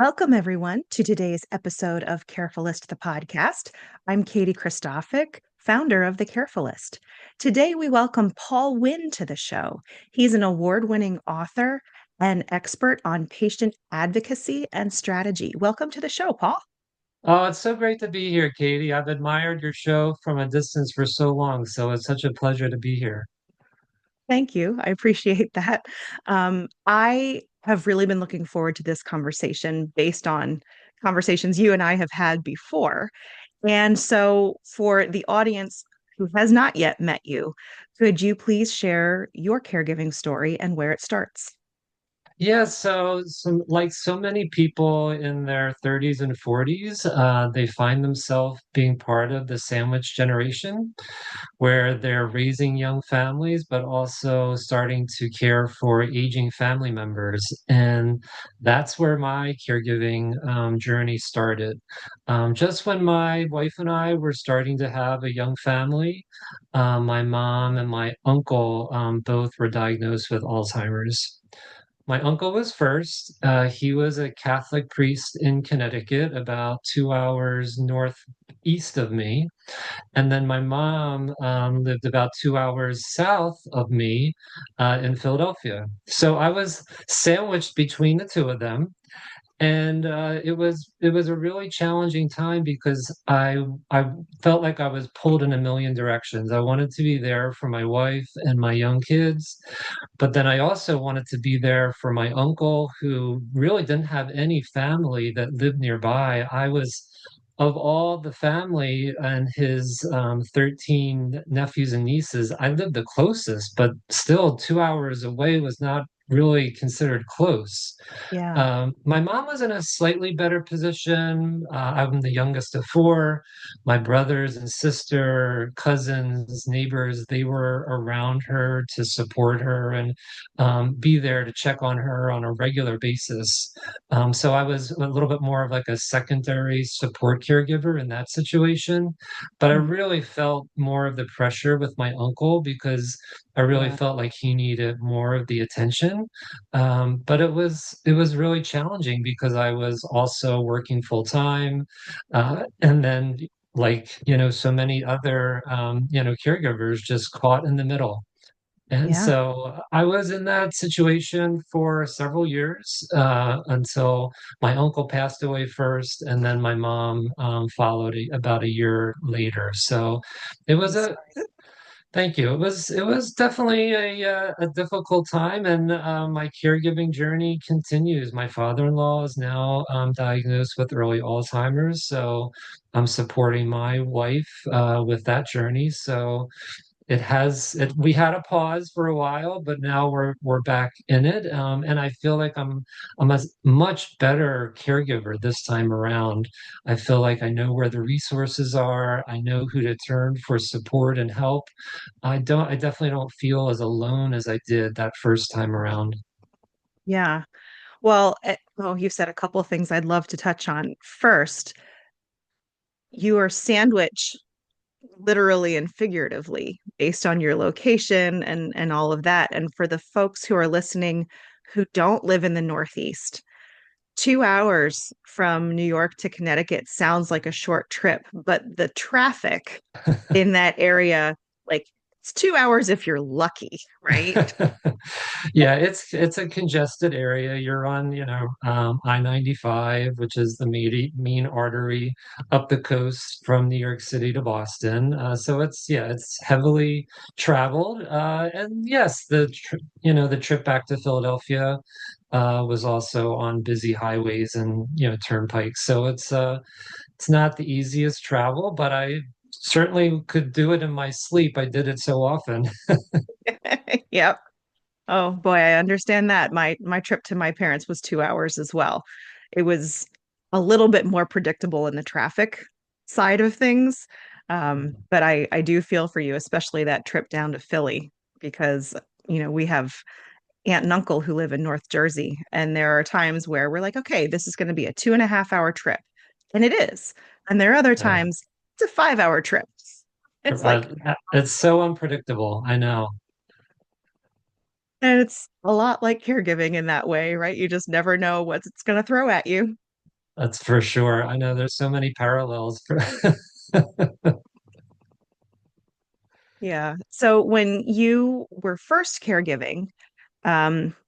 Welcome, everyone, to today's episode of Carefulist, the podcast. I'm Katie Christophic, founder of the Carefulist. Today, we welcome Paul Wynn to the show. He's an award winning author and expert on patient advocacy and strategy. Welcome to the show, Paul. Oh, it's so great to be here, Katie. I've admired your show from a distance for so long, so it's such a pleasure to be here. Thank you. I appreciate that. I have really been looking forward to this conversation based on conversations you and I have had before. And so, for the audience who has not yet met you, could you please share your caregiving story and where it starts? Yeah, so like so many people in their 30s and 40s, they find themselves being part of the sandwich generation, where they're raising young families, but also starting to care for aging family members. And that's where my caregiving journey started. Just when my wife and I were starting to have a young family, my mom and my uncle both were diagnosed with Alzheimer's. My uncle was first. He was a Catholic priest in Connecticut, about 2 hours northeast of me. And then my mom lived about 2 hours south of me in Philadelphia. So I was sandwiched between the two of them. And it was a really challenging time because I felt like I was pulled in a million directions. I wanted to be there for my wife and my young kids, but then I also wanted to be there for my uncle who really didn't have any family that lived nearby. I was of all the family and his 13 nephews and nieces, I lived the closest, but still 2 hours away was not really considered close. Yeah. My mom was in a slightly better position. I'm the youngest of four. My brothers and sister, cousins, neighbors, they were around her to support her and be there to check on her on a regular basis. So I was a little bit more of like a secondary support caregiver in that situation. But I Mm. really felt more of the pressure with my uncle because I really Yeah. felt like he needed more of the attention. But it was really challenging because I was also working full time, and then so many other caregivers just caught in the middle. And Yeah. so I was in that situation for several years until my uncle passed away first, and then my mom followed about a year later. So it was I'm a sorry. Thank you. It was definitely a difficult time, and my caregiving journey continues. My father-in-law is now diagnosed with early Alzheimer's, so I'm supporting my wife with that journey. So we had a pause for a while, but now we're back in it, and I feel like I'm a much better caregiver this time around. I feel like I know where the resources are. I know who to turn for support and help. I definitely don't feel as alone as I did that first time around. Yeah. Well, you said a couple of things I'd love to touch on. First, you are sandwiched literally and figuratively based on your location and all of that. And for the folks who are listening who don't live in the Northeast, 2 hours from New York to Connecticut sounds like a short trip, but the traffic in that area, like it's 2 hours if you're lucky, right? Yeah, it's a congested area. You're on, I-95, which is the main artery up the coast from New York City to Boston. So it's heavily traveled. And yes, the trip back to Philadelphia was also on busy highways and turnpikes. So it's not the easiest travel, but I certainly could do it in my sleep. I did it so often. Yep. Oh boy, I understand that. My trip to my parents was 2 hours as well. It was a little bit more predictable in the traffic side of things. But I do feel for you, especially that trip down to Philly, because we have aunt and uncle who live in North Jersey, and there are times where we're like, okay, this is going to be a 2.5 hour trip, and it is. And there are other Yeah. times it's a 5 hour trip. It's like, It's so unpredictable. I know. and it's a lot like caregiving in that way, right? You just never know what it's going to throw at you. That's for sure. I know there's so many parallels. Yeah. So when you were first caregiving,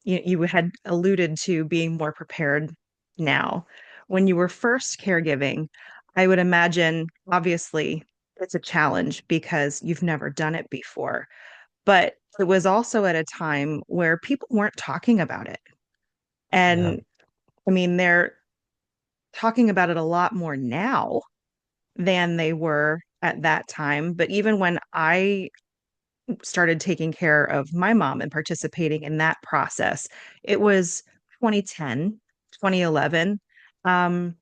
you had alluded to being more prepared now. When you were first caregiving, I would imagine, obviously, it's a challenge because you've never done it before, but it was also at a time where people weren't talking about it. Yeah. And I mean, they're talking about it a lot more now than they were at that time. But even when I started taking care of my mom and participating in that process, it was 2010, 2011. Um,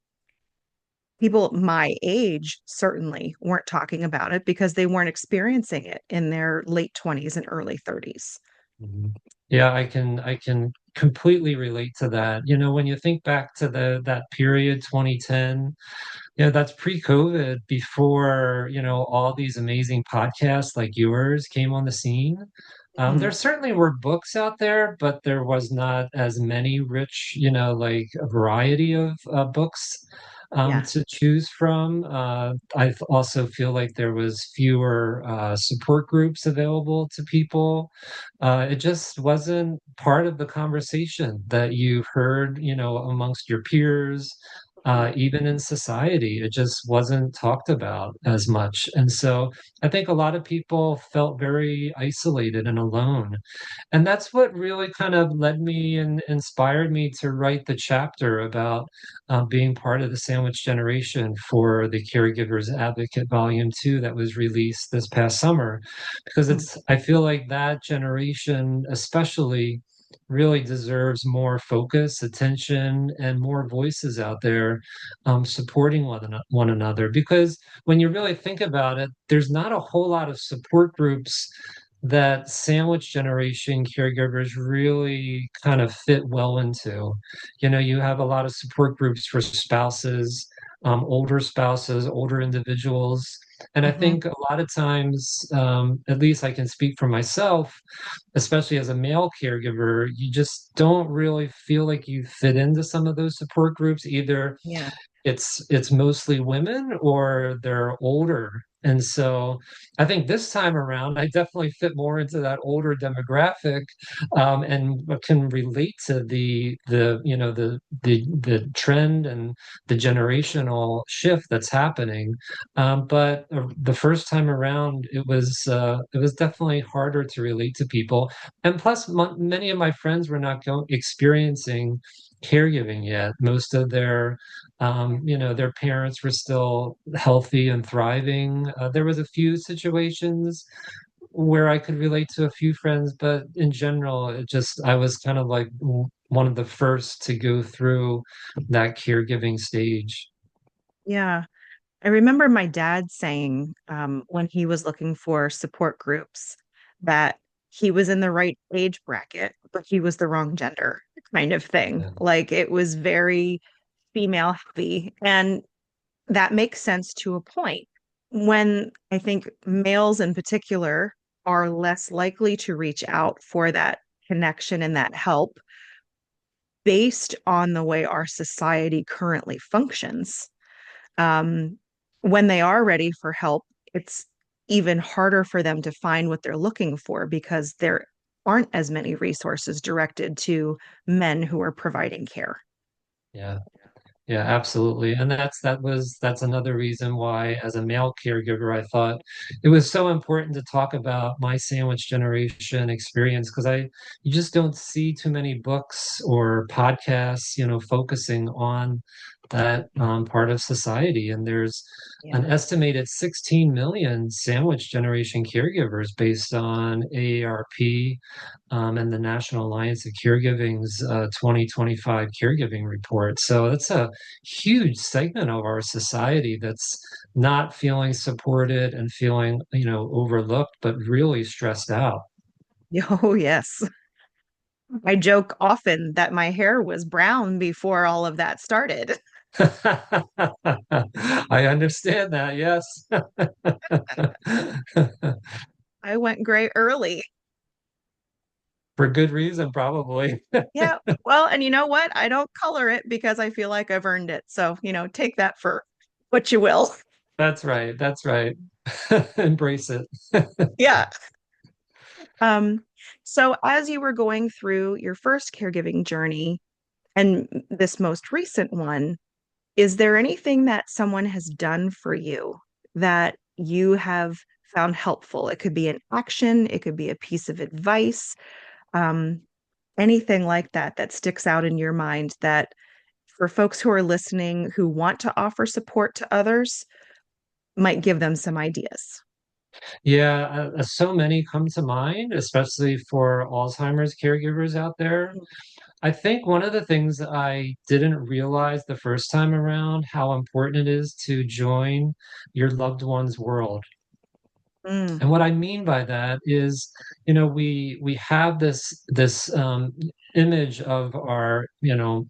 People my age certainly weren't talking about it because they weren't experiencing it in their late 20s and early 30s. Mhm. Yeah, I can completely relate to that. When you think back to that period 2010, that's pre-COVID, before, all these amazing podcasts like yours came on the scene. There Mhm. certainly were books out there, but there was not as many rich, like a variety of books Yeah. to choose from. I also feel like there was fewer support groups available to people. It just wasn't part of the conversation that you heard, amongst your peers, even in society. It just wasn't talked about as much. And so I think a lot of people felt very isolated and alone. And that's what really kind of led me and inspired me to write the chapter about being part of the sandwich generation for the Caregivers Advocate Volume 2 that was released this past summer. Because Mm. I feel like that generation, especially, really deserves more focus, attention, and more voices out there supporting one another. Because when you really think about it, there's not a whole lot of support groups that sandwich generation caregivers really kind of fit well into. You have a lot of support groups for spouses, older individuals. And I Mhm. think a lot of times, at least I can speak for myself, especially as a male caregiver, you just don't really feel like you fit into some of those support groups. Either Yeah. it's mostly women or they're older. And so I think this time around, I definitely fit more into that older demographic, and can relate to the trend and the generational shift that's happening. But the first time around, it was definitely harder to relate to people. And plus, many of my friends were not experiencing caregiving yet. Most of their parents were still healthy and thriving. There was a few situations where I could relate to a few friends, but in general, I was kind of like one of the first to go through that caregiving stage. Yeah. I remember my dad saying when he was looking for support groups that he was in the right age bracket, but he was the wrong gender kind of thing. Yeah, Like it was very female heavy. And that makes sense to a point. When I think males in particular are less likely to reach out for that connection and that help based on the way our society currently functions. um, when they are ready for help, it's even harder for them to find what they're looking for because there aren't as many resources directed to men who are providing care. yeah. Yeah, absolutely. And that's another reason why, as a male caregiver, I thought it was so important to talk about my sandwich generation experience, because you just don't see too many books or podcasts, focusing on that part of society. And there's an Yeah. estimated 16 million sandwich generation caregivers based on AARP, and the National Alliance of Caregiving's 2025 caregiving report. So that's a huge segment of our society that's not feeling supported and feeling, overlooked, but really stressed out. Oh, yes. I joke often that my hair was brown before all of that started. I understand that, yes. I went gray early. For good reason, probably. Yeah. Well, and you know what? I don't color it because I feel like I've earned it. So, take that for what you will. That's right. That's right. Embrace it. Yeah. Um, so as you were going through your first caregiving journey and this most recent one, is there anything that someone has done for you that you have found helpful? It could be an action, it could be a piece of advice, um, anything like that that sticks out in your mind that for folks who are listening who want to offer support to others might give them some ideas. Yeah, so many come to mind, especially for Alzheimer's caregivers out there. I think one of the things I didn't realize the first time around how important it is to join your loved one's world. Mm, And what I mean by that is, we have this image of our,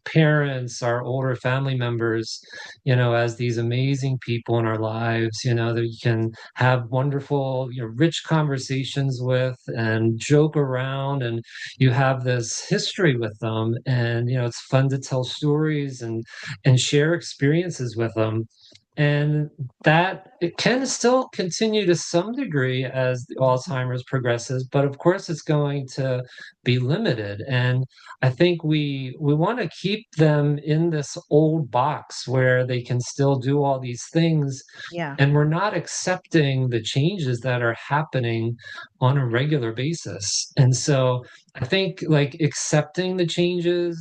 parents, our older family members, as these amazing people in our lives, that you can have wonderful, rich conversations with and joke around, and you have this history with them, and it's fun to tell stories and share experiences with them. And that it can still continue to some degree as the Alzheimer's progresses, but of course it's going to be limited. And I think we want to keep them in this old box where they can still do all these things, yeah, and we're not accepting the changes that are happening on a regular basis. And so I think like accepting the changes,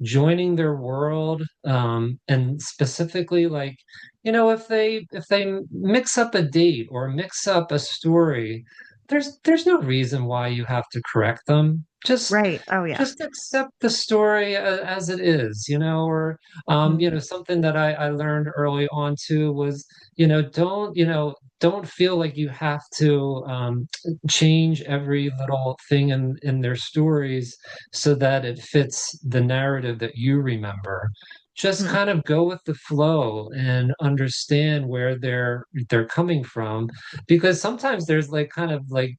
joining their world, and specifically like, if they mix up a date or mix up a story, there's no reason why you have to correct them. Just right. Oh, yeah. just accept the story as it is, or Mhm. something that I learned early on too was, don't feel like you have to change every little thing in their stories so that it fits the narrative that you remember. Just Mhm. kind of go with the flow and understand where they're coming from, because sometimes there's like kind of like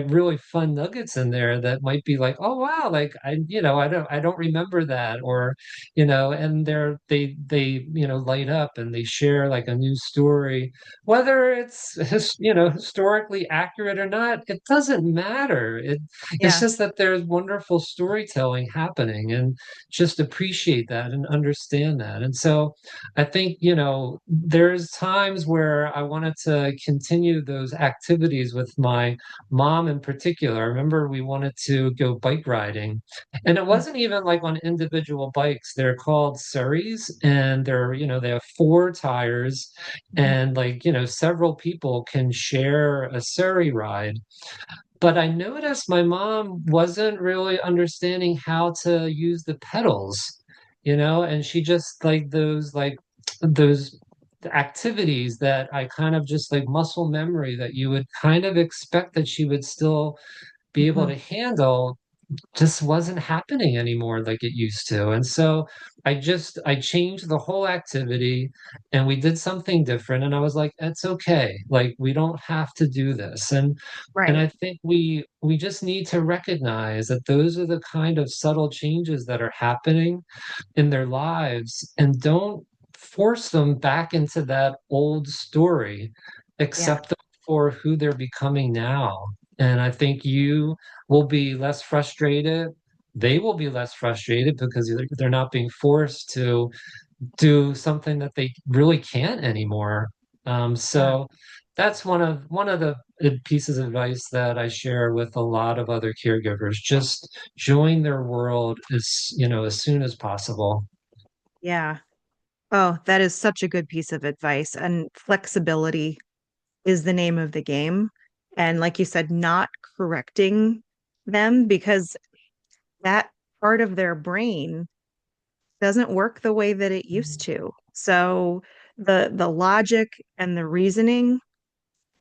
really fun nuggets in there that might be like, oh wow, like I don't remember that, or and they light up and they share like a new story, whether it's historically accurate or not. It doesn't matter. It's Yeah, just that there's wonderful storytelling happening, and just appreciate that and understand that. And so I think, there's times where I wanted to continue those activities with my mom in particular. I remember we wanted to go bike riding, and it wasn't even like on individual bikes. They're called Surreys, and they have four tires, Mhm. and like, several people can share a Surrey ride. But I noticed my mom wasn't really understanding how to use the pedals, and she just those activities that I kind of just like muscle memory that you would kind of expect that she would still be able Mhm. to handle, just wasn't happening anymore like it used to. And so I changed the whole activity, and we did something different, and I was like, it's okay. Like we don't have to do this. And I Right. think we just need to recognize that those are the kind of subtle changes that are happening in their lives, and don't force them back into that old story. Yeah, Accept them for who they're becoming now. And I think you will be less frustrated. They will be less frustrated because they're not being forced to do something that they really can't anymore. yeah, So that's one of the pieces of advice that I share with a lot of other caregivers. Just join their world as soon as possible. yeah. Oh, that is such a good piece of advice. And flexibility is the name of the game. And like you said, not correcting them because that part of their brain doesn't work the way that it used to. So the logic and the reasoning,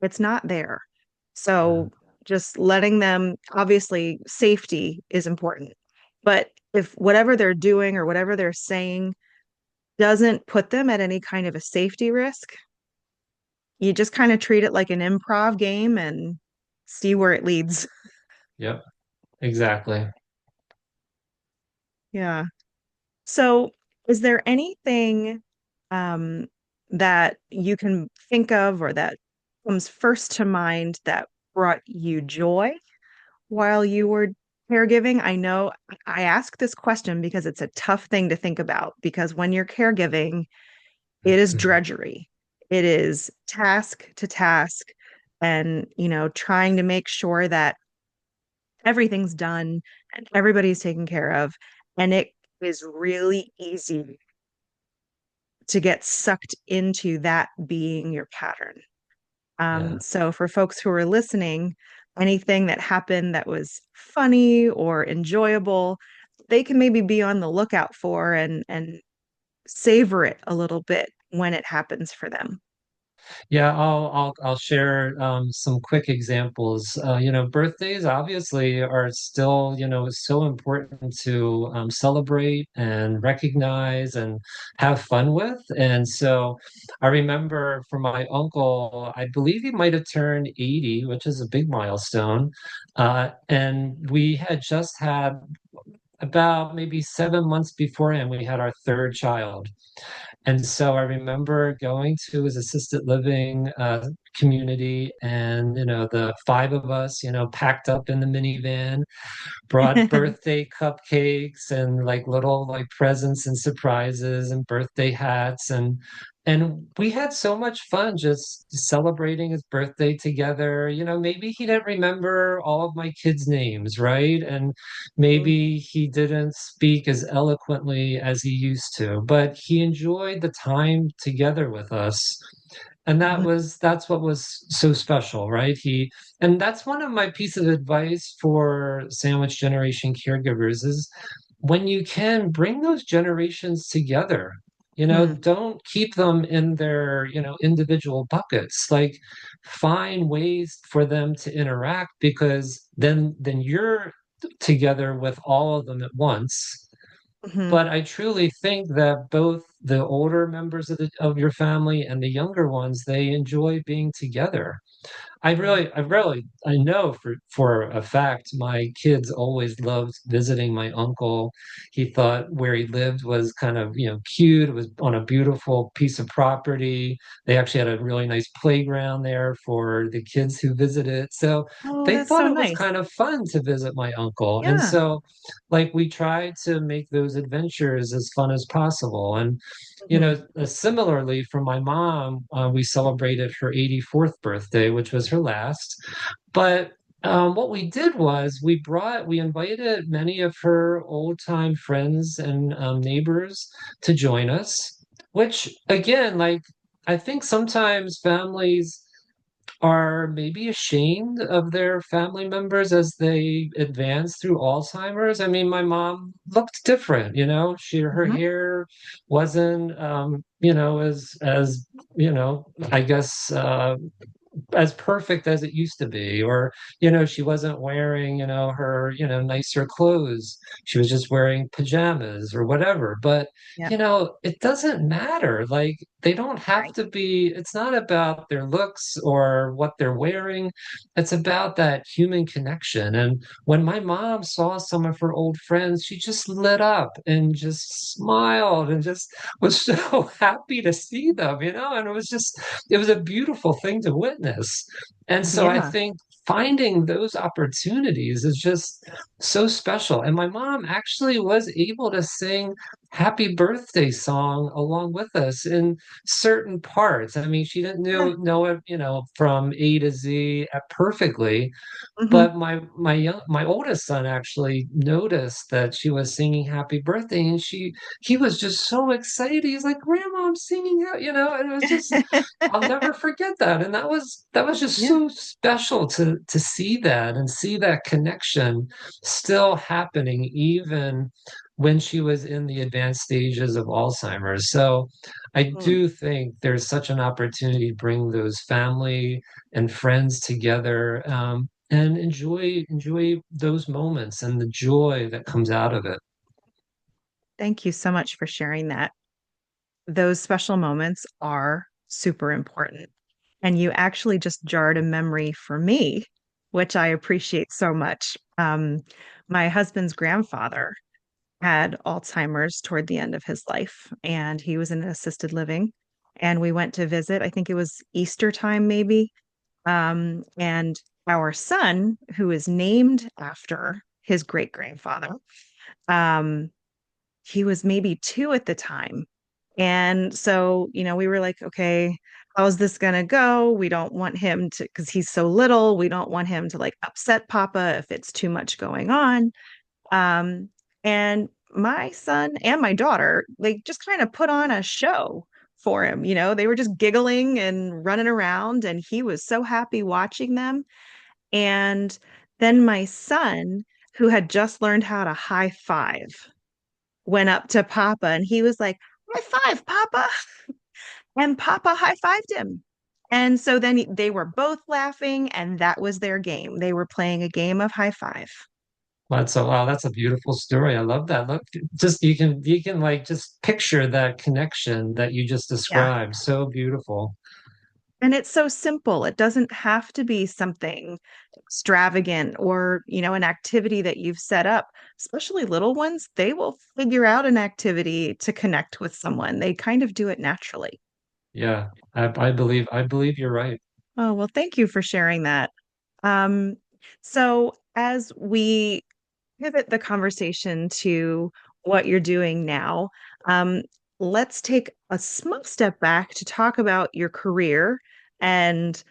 it's not there. Yeah. So just letting them, obviously, safety is important. But if whatever they're doing or whatever they're saying doesn't put them at any kind of a safety risk, you just kind of treat it like an improv game and see where it leads. Yep. exactly. Yeah. So, is there anything um, that you can think of or that comes first to mind that brought you joy while you were caregiving? I know I ask this question because it's a tough thing to think about because when you're caregiving, it is drudgery. It is task to task and, trying to make sure that everything's done and everybody's taken care of. And it is really easy to get sucked into that being your pattern. Yeah. So for folks who are listening, anything that happened that was funny or enjoyable, they can maybe be on the lookout for and savor it a little bit when it happens for them. Yeah, I'll share some quick examples. Birthdays obviously are still, so important to celebrate and recognize and have fun with. And so I remember for my uncle, I believe he might have turned 80, which is a big milestone. And we had just had about maybe 7 months beforehand, we had our third child. And so I remember going to his assisted living community, and the five of us, packed up in the minivan, brought birthday cupcakes and like little like presents and surprises and birthday hats, and we had so much fun just celebrating his birthday together. Maybe he didn't remember all of my kids' names, right? And Mhm. maybe he didn't speak as eloquently as he used to, but he enjoyed the time together with us. And Mhm. that's what was so special, right? And that's one of my piece of advice for sandwich generation caregivers is when you can bring those generations together, Mm, don't keep them in their, individual buckets. Like find ways for them to interact, because then you're together with all of them at once. mhm. But I truly think that both the older members of your family and the younger ones, they enjoy being together. Yeah. I know for a fact my kids always loved visiting my uncle. He thought where he lived was kind of, cute. It was on a beautiful piece of property. They actually had a really nice playground there for the kids who visited. So Oh, they that's thought so it was nice. kind of fun to visit my uncle. And Yeah. so like we tried to make those adventures as fun as possible. And Mhm. similarly, for my mom, we celebrated her 84th birthday, which was her last. But what we did was we invited many of her old time friends and neighbors to join us, which again, like, I think sometimes families are maybe ashamed of their family members as they advance through Alzheimer's. I mean, my mom looked different, her Mhm. hair wasn't as I guess as perfect as it used to be, or she wasn't wearing her nicer clothes. She was just wearing pajamas or whatever. But Yeah. it doesn't matter. Like, they don't have Right. to be, it's not about their looks or what they're wearing. It's about that human connection. And when my mom saw some of her old friends, she just lit up and just smiled and just was so happy to see them, and it was a beautiful thing to witness. And so I Yeah. think finding those opportunities is just so special. And my mom actually was able to sing happy birthday song along with us in certain parts. I mean, she didn't Yeah. know it, from A to Z perfectly, Mhm. but my oldest son actually noticed that she was singing happy birthday, and he was just so excited. He's like, "Grandma, I'm singing out," and it was just, I'll never forget that. And that was just Yeah. so special to see that and see that connection still happening even when she was in the advanced stages of Alzheimer's. So I Mm. do think there's such an opportunity to bring those family and friends together, and enjoy those moments and the joy that comes out of it. Thank you so much for sharing that. Those special moments are super important. And you actually just jarred a memory for me, which I appreciate so much. Um, my husband's grandfather had Alzheimer's toward the end of his life, and he was in assisted living. And we went to visit, I think it was Easter time, maybe. And our son, who is named after his great grandfather, um, he was maybe 2 at the time. And so, we were like, okay, how's this gonna go? We don't want him to, because he's so little, we don't want him to like upset Papa if it's too much going on. Um, and my son and my daughter, like just kind of put on a show for him. They were just giggling and running around, and he was so happy watching them. And then my son, who had just learned how to high five, went up to Papa and he was like, high five, Papa. And Papa high fived him. And so then they were both laughing, and that was their game. They were playing a game of high five. That's a beautiful story. I love that. Look, just you can like just picture that connection that you just Yeah. described. So beautiful. And it's so simple. It doesn't have to be something extravagant or, an activity that you've set up. Especially little ones, they will figure out an activity to connect with someone. They kind of do it naturally. Yeah, I believe you're right. Oh, well, thank you for sharing that. Um, so as we pivot the conversation to what you're doing now, um, let's take a small step back to talk about your career and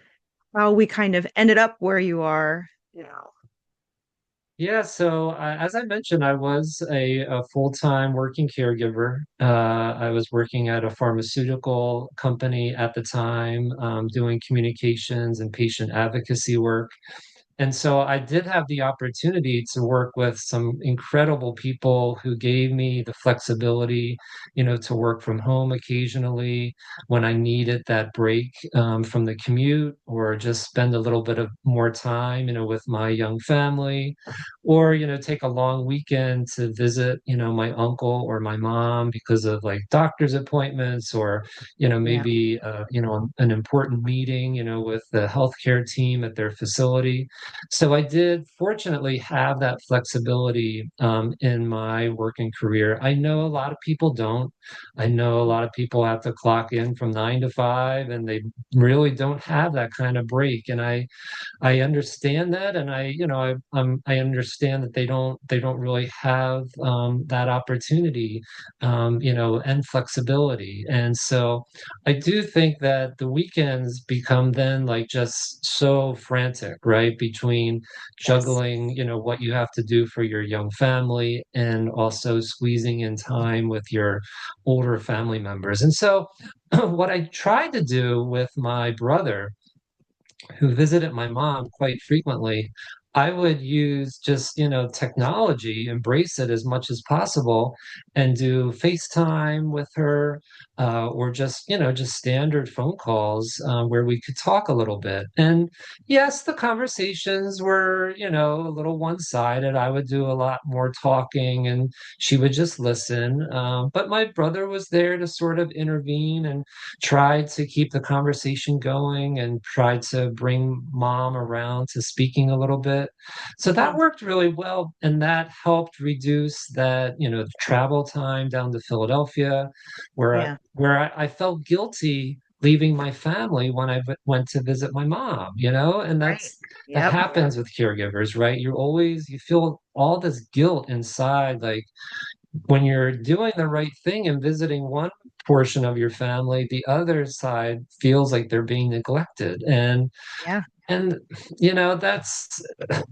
how we kind of ended up where you are now. Yeah, so as I mentioned, I was a full-time working caregiver. I was working at a pharmaceutical company at the time, doing communications and patient advocacy work. And so I did have the opportunity to work with some incredible people who gave me the flexibility, to work from home occasionally when I needed that break from the commute, or just spend a little bit of more time, with my young family, or, take a long weekend to visit, my uncle or my mom because of like doctor's appointments, or, Yeah, maybe, an important meeting, with the healthcare team at their facility. So I did fortunately have that flexibility in my working career. I know a lot of people don't. I know a lot of people have to clock in from 9 to 5, and they really don't have that kind of break. And I understand that, and I understand that they don't really have that opportunity, and flexibility. And so I do think that the weekends become then like just so frantic, right? Between yes. juggling, what you have to do for your young family, and also squeezing in time with your older family members. And so what I tried to do with my brother, who visited my mom quite frequently, I would use just, technology, embrace it as much as possible, and do FaceTime with her, or just, just standard phone calls where we could talk a little bit. And yes, the conversations were, a little one-sided. I would do a lot more talking, and she would just listen. But my brother was there to sort of intervene and tried to keep the conversation going, and tried to bring mom around to speaking a little bit. So that Mhm. worked really well. And that helped reduce that, travel time down to Philadelphia, Yeah, I felt guilty leaving my family when went to visit my mom, and right. that Yep. happens with caregivers, right? You feel all this guilt inside, like when you're doing the right thing and visiting one portion of your family, the other side feels like they're being neglected. Yeah. And that's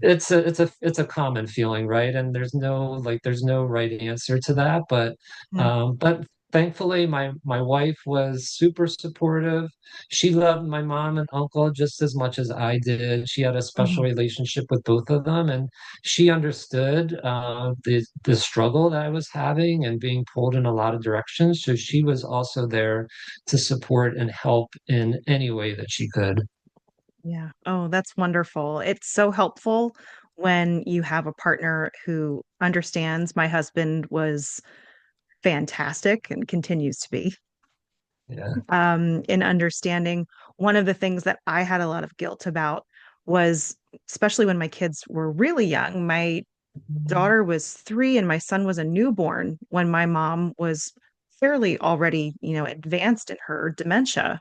it's a common feeling, right? And there's no right answer to that. Mhm. But thankfully my wife was super supportive. She loved my mom and uncle just as much as I did. She had a special Mhm. relationship with both of them, and she understood the struggle that I was having and being pulled in a lot of directions. So she was also there to support and help in any way that she could. Yeah. Oh, that's wonderful. It's so helpful when you have a partner who understands. My husband was fantastic and continues to be, Yeah. in understanding. One of the things that I had a lot of guilt about was, especially when my kids were really young. My daughter was 3 and my son was a newborn when my mom was fairly already, advanced in her dementia.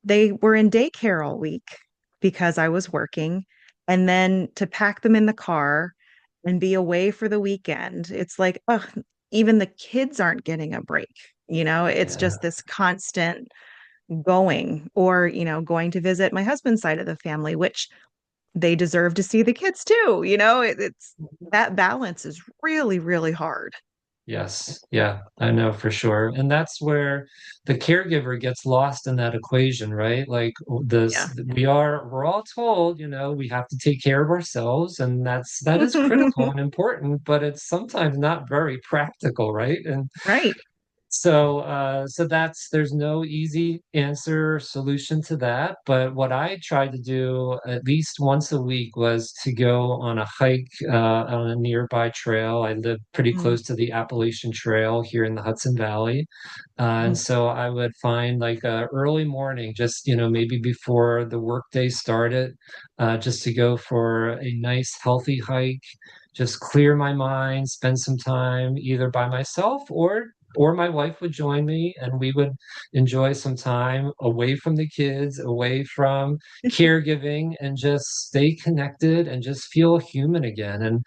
They were in daycare all week because I was working. And then to pack them in the car and be away for the weekend, it's like, oh, even the kids aren't getting a break. It's Yeah. just this constant going, or, going to visit my husband's side of the family, which they deserve to see the kids too. It's that balance is really, really hard. Yes, yeah, I know for sure. And that's where the caregiver gets lost in that equation, right? Like Yeah. we're all told, we have to take care of ourselves, and that is critical and important, but it's sometimes not very practical, right? And Right. so there's no easy answer or solution to that. But what I tried to do at least once a week was to go on a hike on a nearby trail. I live pretty Mm, close to the Appalachian Trail here in the Hudson Valley. And mm, so I would find like a early morning, just, maybe before the workday started, just to go for a nice healthy hike, just clear my mind, spend some time either by myself or my wife would join me, and we would enjoy some time away from the kids, away from caregiving, and just stay connected and just feel human again. And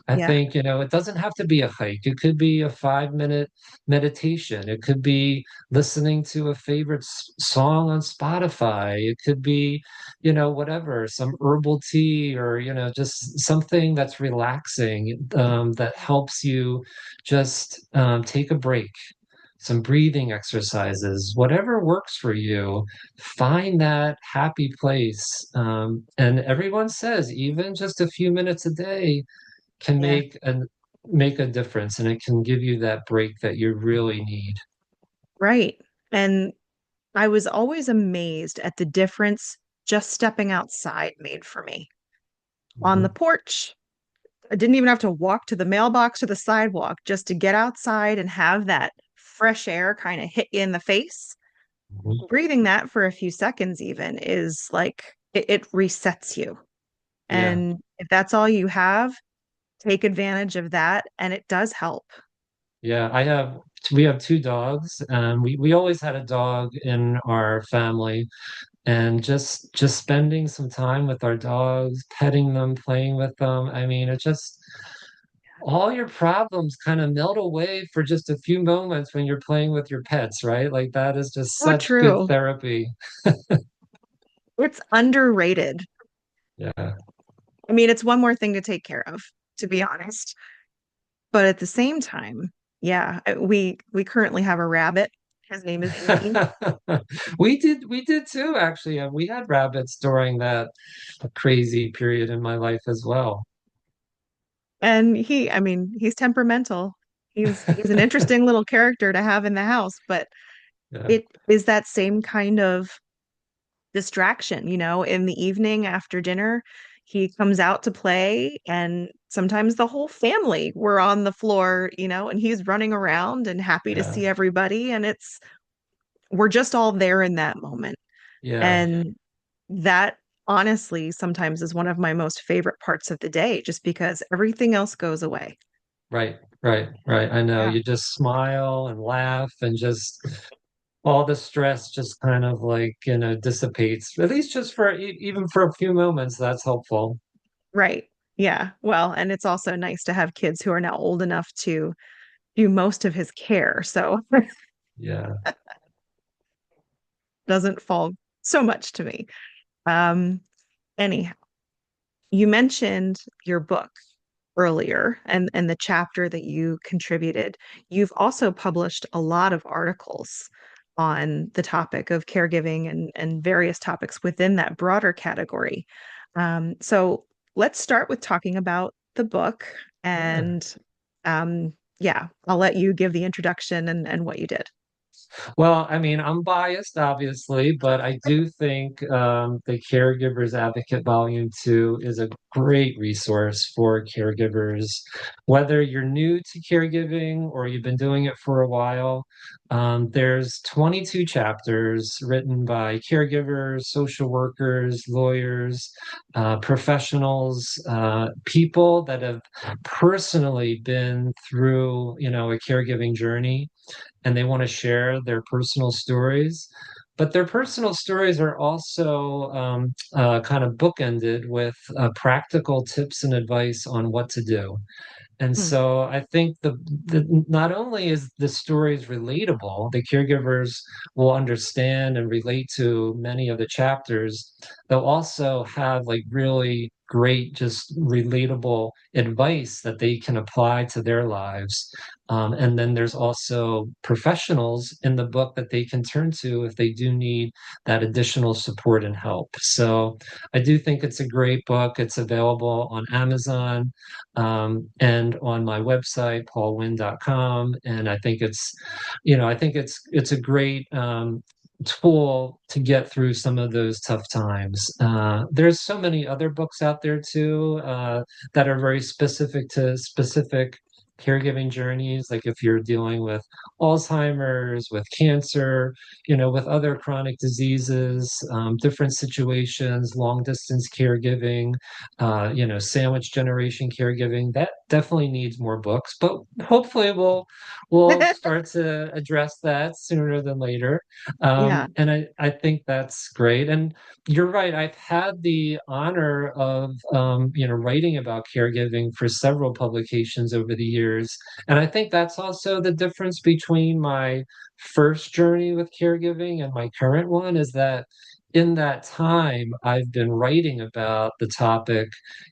I yeah. think, it doesn't have to be a hike. It could be a 5 minute meditation. It could be listening to a favorite song on Spotify. It could be, whatever, some herbal tea, or, just something that's relaxing, that helps you just take a break, some breathing exercises, whatever works for you. Find that happy place. And everyone says even just a few minutes a day can Yeah. make a difference, and it can give you that break that you really need. Right. And I was always amazed at the difference just stepping outside made for me. On the Mhm, porch, I didn't even have to walk to the mailbox or the sidewalk just to get outside and have that fresh air kind of hit you in the face. mhm. Breathing that for a few seconds, even, is like it resets you. Yeah, And if that's all you have, take advantage of that. And it does help. yeah. We have two dogs, and we always had a dog in our family, and just spending some time with our dogs, petting them, playing with them. I mean, it just all your problems kind of melt away for just a few moments when you're playing with your pets, right? Like that is just So such good true. therapy. It's underrated. Yeah. I mean, it's one more thing to take care of, to be honest. But at the same time, yeah, we currently have a rabbit. His name is Wynn. We did too, actually. And we had rabbits during that crazy period in my life as well. And I mean, he's temperamental. He's an interesting little character to have in the house, but Yeah, it is that same kind of distraction, in the evening after dinner, he comes out to play and sometimes the whole family were on the floor, and he's running around and happy to yeah, see everybody, and we're just all there in that moment. yeah. And that honestly sometimes is one of my most favorite parts of the day, just because everything else goes away. Right, right, right. I know. Yeah. You just smile and laugh, and just all the stress just kind of like, dissipates, at least just for even for a few moments. That's helpful. Right. Yeah. Well, and it's also nice to have kids who are now old enough to do most of his care. So it Yeah, doesn't fall so much to me. Um, anyhow, you mentioned your book earlier and the chapter that you contributed. You've also published a lot of articles on the topic of caregiving and various topics within that broader category. So let's start with talking about the book. yeah. And yeah, I'll let you give the introduction and what you did. Well, I mean, I'm biased, obviously, but I do think the Caregivers Advocate Volume 2 is a great resource for caregivers. Whether you're new to caregiving or you've been doing it for a while, there's 22 chapters written by caregivers, social workers, lawyers, professionals, people that have personally been through, a caregiving journey and they want to share their personal stories. But their personal stories are also kind of bookended with practical tips and advice on what to do. And Mm, so I think the not only is the stories relatable, the caregivers will understand and relate to many of the chapters. They'll also have like really great, just relatable advice that they can apply to their lives. And then there's also professionals in the book that they can turn to if they do need that additional support and help. So I do think it's a great book. It's available on Amazon and on my website, paulwynn.com. And I think it's a great tool to get through some of those tough times. There's so many other books out there too that are very specific to specific caregiving journeys. Like if you're dealing with Alzheimer's, with cancer, with other chronic diseases, different situations, long distance caregiving, sandwich generation caregiving. That definitely needs more books, but hopefully we'll start to address that sooner than later. yeah, And I think that's great. And you're right. I've had the honor of writing about caregiving for several publications over the years, and I think that's also the difference between my first journey with caregiving and my current one is that in that time, I've been writing about the topic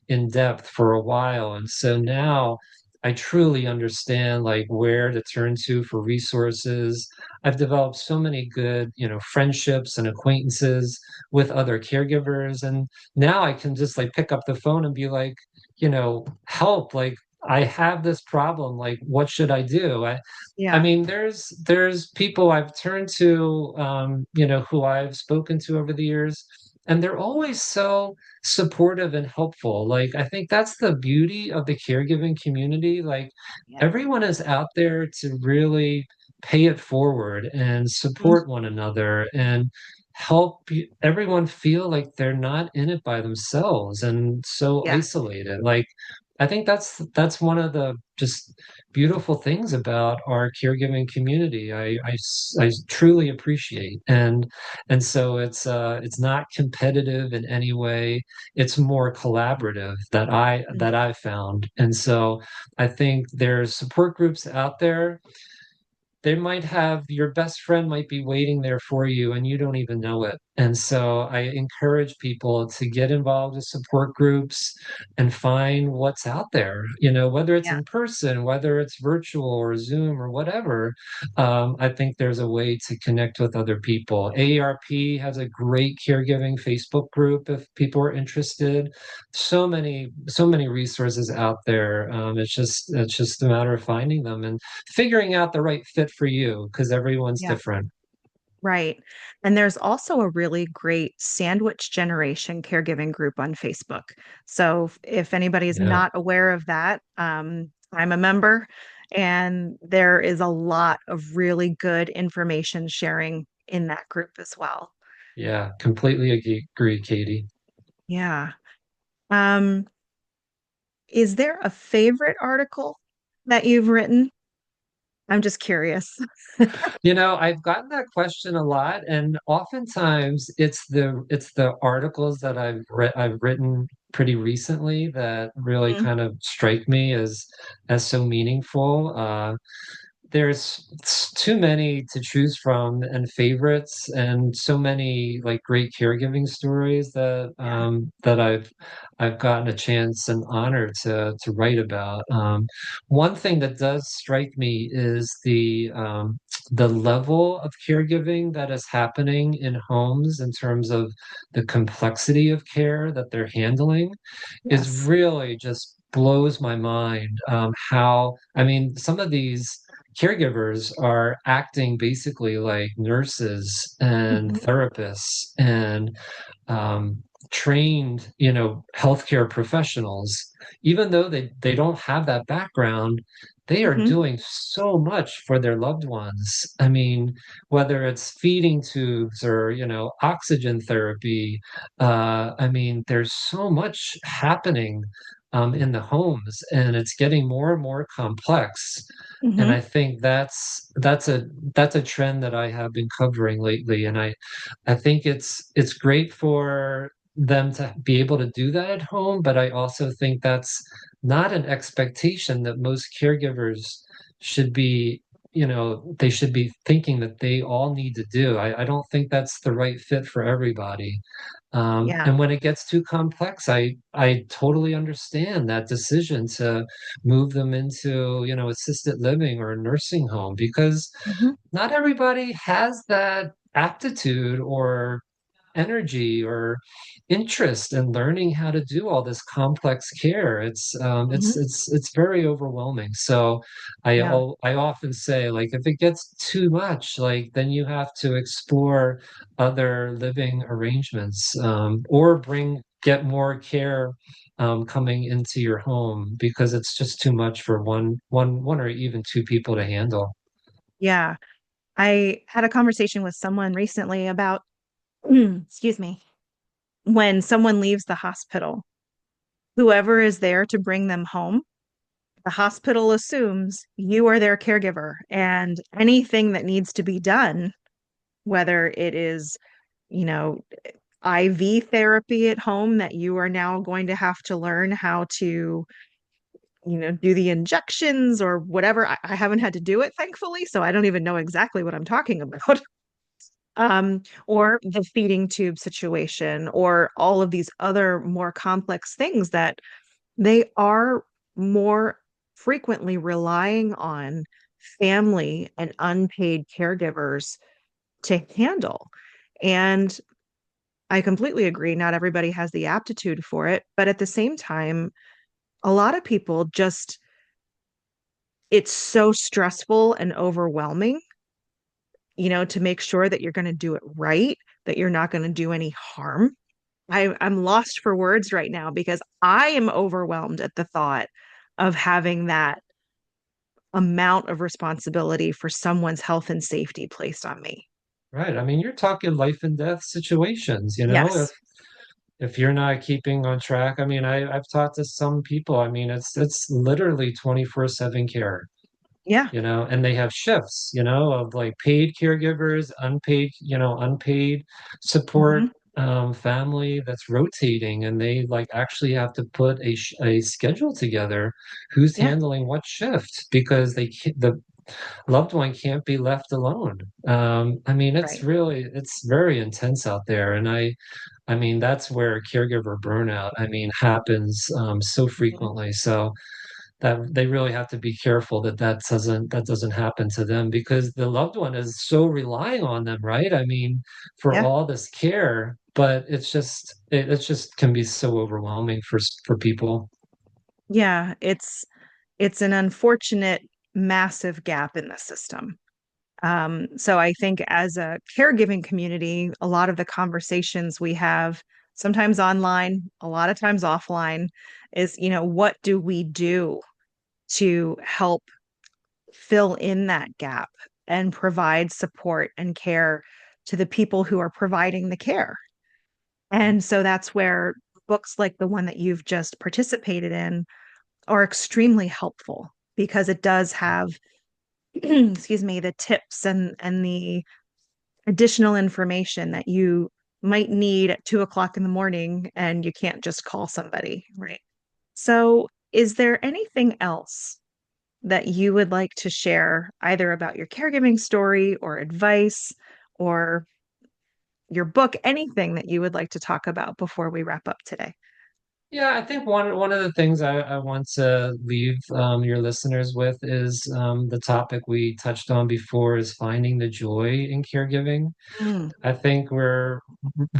in depth for a while. And so now I truly understand like where to turn to for resources. I've developed so many good, friendships and acquaintances with other caregivers. And now I can just like pick up the phone and be like, help, like I have this problem, like what should I do? I yeah, mean, there's people I've turned to, who I've spoken to over the years, and they're always so supportive and helpful. Like, I think that's the beauty of the caregiving community. Like, yeah. everyone is out there to really pay it forward and Mhm. support one another and help everyone feel like they're not in it by themselves and so Yeah, isolated. Like, I think that's one of the just beautiful things about our caregiving community. I truly appreciate and so it's not competitive in any way. It's more collaborative mm, that I've found. And so I think there's support groups out there. They might have your best friend might be waiting there for you and you don't even know it. And so I encourage people to get involved with support groups and find what's out there, whether it's yeah, in person, whether it's virtual or Zoom or whatever. I think there's a way to connect with other people. AARP has a great caregiving Facebook group if people are interested. So many resources out there. It's just a matter of finding them and figuring out the right fit for you because everyone's yeah. different. Right. And there's also a really great sandwich generation caregiving group on Facebook. So if anybody is Yeah, not aware of that, I'm a member, and there is a lot of really good information sharing in that group as well. yeah, completely agree, Katie. Yeah. Um, is there a favorite article that you've written? I'm just curious. I've gotten that question a lot, and oftentimes it's the articles that I've written pretty recently that really Mm, kind of strike me as so meaningful. There's too many to choose from and favorites and so many like great caregiving stories yeah. that I've gotten a chance and honor to write about. One thing that does strike me is the level of caregiving that is happening in homes in terms of the complexity of care that they're handling is Yes. really just blows my mind. How, I mean, some of these caregivers are acting basically like nurses and Hmm. therapists and um, trained, healthcare professionals, even though they don't have that background, they are Hmm. doing so much for their loved ones. I mean, whether it's feeding tubes or, oxygen therapy, I mean, there's so much happening in the homes, and it's getting more and more complex. And Hmm. I think that's a trend that I have been covering lately. And I think it's great for them to be able to do that at home, but I also think that's not an expectation that most caregivers should be, they should be thinking that they all need to do. I don't think that's the right fit for everybody. Yeah. And when it gets too complex, I totally understand that decision to move them into, assisted living or a nursing home, because Hmm. not everybody has that aptitude or energy or interest in learning how to do all this complex care. It's Hmm. it's very overwhelming. So Yeah. I often say, like, if it gets too much, like, then you have to explore other living arrangements, or get more care coming into your home, because it's just too much for one or even two people to handle. Yeah. I had a conversation with someone recently about, excuse me, when someone leaves the hospital, whoever is there to bring them home, the hospital assumes you are their caregiver, and anything that needs to be done, whether it is, you know, IV therapy at home that you are now going to have to learn how to, do the injections or whatever. I haven't had to do it, thankfully, so I don't even know exactly what I'm talking about. Or the feeding tube situation, or all of these other more complex things that they are more frequently relying on family and unpaid caregivers to handle. And I completely agree, not everybody has the aptitude for it, but at the same time, a lot of people just, it's so stressful and overwhelming, to make sure that you're going to do it right, that you're not going to do any harm. I'm lost for words right now because I am overwhelmed at the thought of having that amount of responsibility for someone's health and safety placed on me. Right. I mean, you're talking life and death situations, Yes. if you're not keeping on track. I mean, I've talked to some people. I mean, it's literally 24/7 care, Yeah. and they have shifts, of like paid caregivers, unpaid support, Hmm. family that's rotating, and they like actually have to put a schedule together, who's Yeah. handling what shift, because the loved one can't be left alone. I mean, Right. it's very intense out there. And I mean, that's where caregiver burnout, I mean, happens so Hmm. frequently. So that they really have to be careful that doesn't happen to them, because the loved one is so relying on them, right? I mean, for Yeah. all this care, but it's just can be so overwhelming for people. Yeah. It's an unfortunate, massive gap in the system. So I think as a caregiving community, a lot of the conversations we have, sometimes online, a lot of times offline, is, what do we do to help fill in that gap and provide support and care to the people who are providing the care? And so that's where books like the one that you've just participated in are extremely helpful because it does have, excuse me, the tips and the additional information that you might need at 2 o'clock in the morning and you can't just call somebody, right? So, is there anything else that you would like to share, either about your caregiving story or advice or your book, anything that you would like to talk about before we wrap up today? Yeah, I think one of the things I want to leave your listeners with is the topic we touched on before, is finding the joy in caregiving. Mm. I think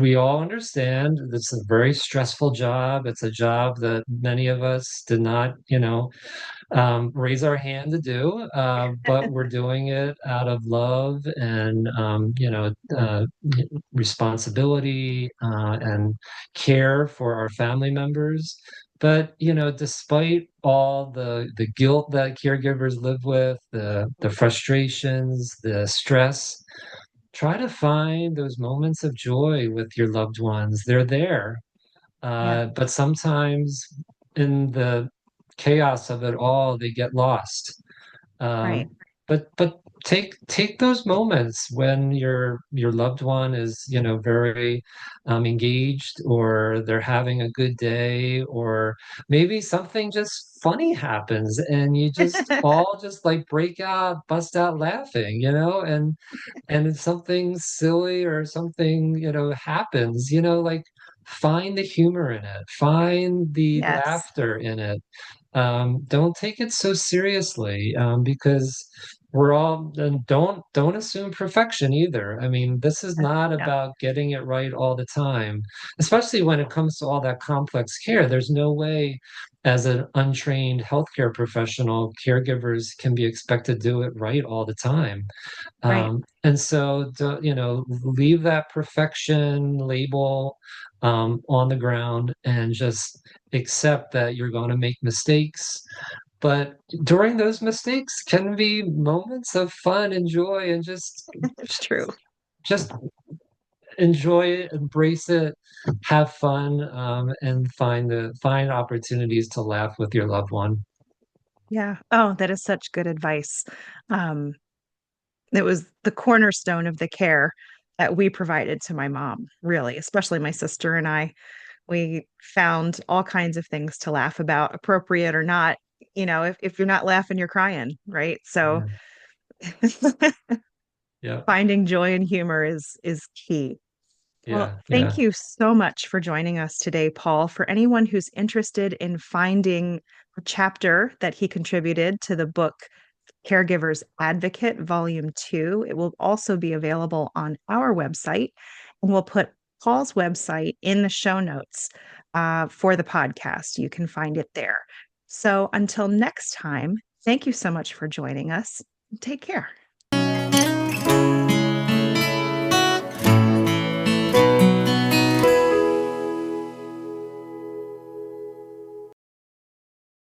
we all understand it's a very stressful job. It's a job that many of us did not, raise our hand to do, but we're doing it out of love and responsibility and care for our family members. But despite all the guilt that caregivers live with, the frustrations, the stress, try to find those moments of joy with your loved ones. They're there. Yeah, But sometimes in the chaos of it all, they get lost. right. But take those moments when your loved one is very engaged, or they're having a good day, or maybe something just funny happens and you just all just like break out, bust out laughing, and if something silly or something happens, like find the humor in it, find the Yes, laughter in it. Don't take it so seriously, because we're all, and don't assume perfection either. I mean, this is not yeah, about getting it right all the time, especially when it comes to all that complex care. There's no way, as an untrained healthcare professional, caregivers can be expected to do it right all the time. right. And so, leave that perfection label on the ground and just accept that you're going to make mistakes. But during those mistakes can be moments of fun and joy, and It's true. just enjoy it, embrace it, have fun, and find opportunities to laugh with your loved one. Yeah. Oh, that is such good advice. Um, it was the cornerstone of the care that we provided to my mom, really, especially my sister and I. We found all kinds of things to laugh about, appropriate or not. If you're not laughing, you're crying, right? So Yeah. Yeah. finding joy and humor is key. Well, Yeah. thank Yeah. you so much for joining us today, Paul. For anyone who's interested in finding a chapter that he contributed to the book Caregivers Advocate, Volume 2, it will also be available on our website. And we'll put Paul's website in the show notes for the podcast. You can find it there. So until next time, thank you so much for joining us. Take care.